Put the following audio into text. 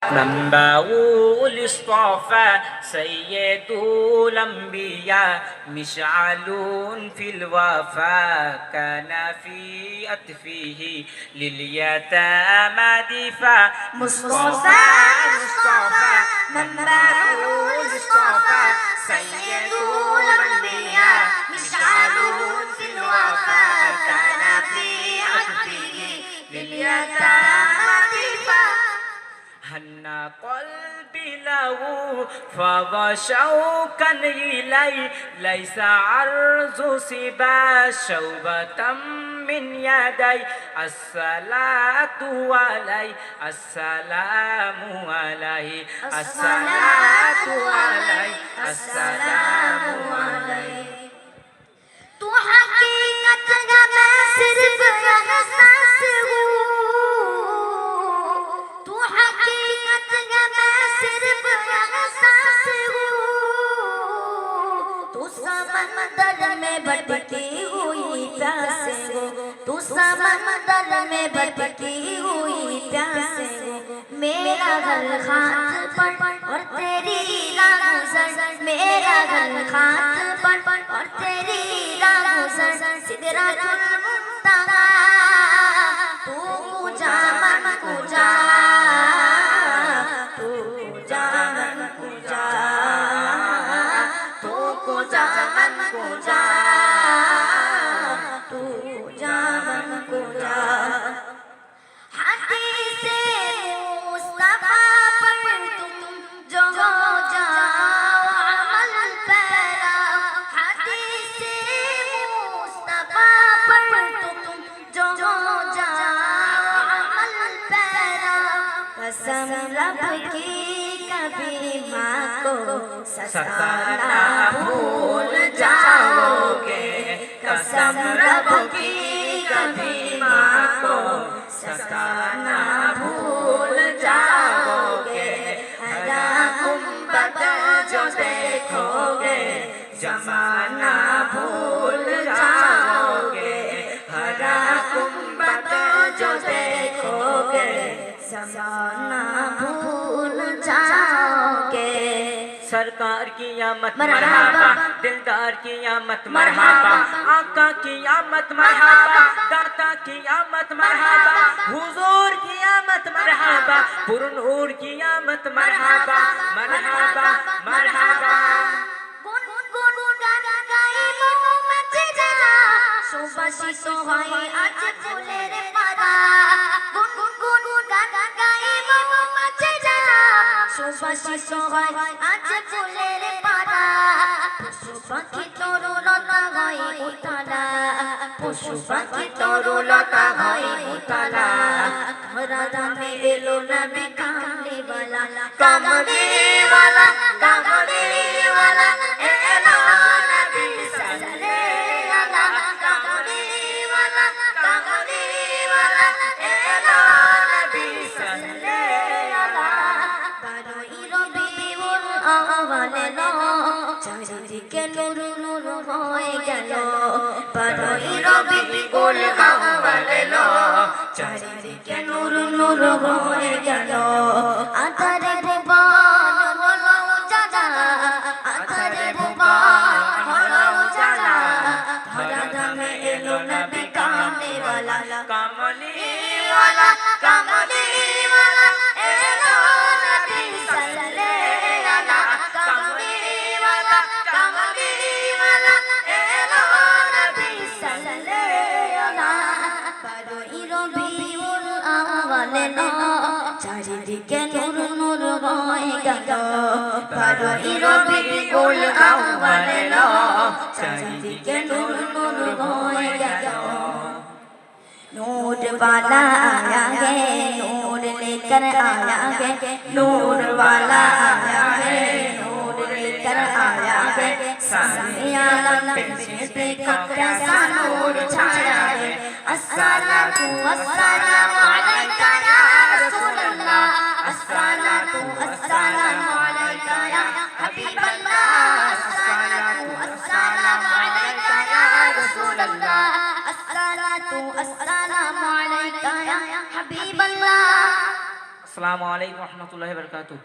منبع الاصطفى سيد الأنبياء مشعل في الوفا كان في أطفه لليتامى دفاع مصطفى منبع الاصطفى سيد الأنبياء مشعل في الوفا كان في عطفه لليتامى دفاع هن قلبي له فض شوقا إلي ليس عرض سبا شوبة من يدي الصلاة علي السلام علي الصلاة علي السلام علي تو حقیقت کا میں صرف احساس ہوں تو حقیقت کا میں صرف احساس ہوں تو سمندر میں بھٹکی ہوئی پیاس ہو تو سمندر میں بھٹکی ہوئی پیاس ہو میرا گل خاک پر اور تیری راہ گزر میرا گل خاک پر اور تیری راہ گزر سدرۃ المنتہا تو جا من کو جا تو جا من کو جا تو جا من کو جا تو جا من کو جا حدیث مصطفیٰ پر تم جو جاؤ عمل پیرا حدیث مصطفیٰ پر تم جو جاؤ عمل پیرا قسم رب کی کبھی ماں کو ستانا بھول جاؤ گے قسم رب کی کبھی ماں کو ستانا بھول جاؤ گے ہرا گنبد جو دیکھو گے زمانہ بھول جاؤ گے ہرا گنبد جو دیکھو گے زمانہ بھول جاؤ گے سرکار کی آمد مرحبا دلدار کی آمد مرحبا آقا کی آمد مرحبا داتا کی آمد مرحبا حضور کی آمد مرحبا پر نور کی آمد مرحبا مرحبا مرحبا সুবাসিত হয় আজ ফুলের পাতা গুন গুন গুন গুন গান গাই মৌমাছি যারা সুবাসিত হয় আজ ফুলের পাতা পশু পাখি তরুলতা হয় উতলা পশু পাখি তরুলতা হয় উতলা ধরা ধামে এলো নবী কামলিওয়ালা কামলিওয়ালা কামলিওয়ালা এলো নবী সাল্লাল্লাহু কামলিওয়ালা কামলিওয়ালা এলো নবী সাল্লাল্লাহু বারোই রবিউল আউয়াল এলো চারিদিকে নূর নূর হয়ে গেল বারোই রবিউল আউয়াল এলো চারিদিকে নূর নূর হয়ে গেল আধারে ভুবন হলো উজালা আধারে ভুবন হলো উজালা ধরা ধামে এলো নবী কামলিওয়ালা কামলিওয়ালা কামলিওয়ালা এলো নবী সাল্লাল্লাহু কামলিওয়ালা কামলিওয়ালা এলো নবী সাল্লাল্লাহু বারোই রবিউল আউয়াল এলো চারিদিকে নূর নূর হয়ে গেল বারোই রবিউল আউয়াল এলো চারিদিকে নূর নূর হয়ে গেল नूर वाला आया है नूर लेकर आया है नूर वाला आया है नूर लेकर आया है सारे आलम पे कैसा नूर छाया है अस्सलातु वस्सलामु अलैका या रसूल अल्लाह अस्सलातु वस्सलामु अलैका या हबीब अल्लाह अस्सलातु वस्सलामु अलैका या रसूल अल्लाह अस्सलातु वस्सलामु अलैका या हबीब अल्लाह আসসালামু আলাইকুম রহমতুল্লাহি ওয়া বারাকাতুহু।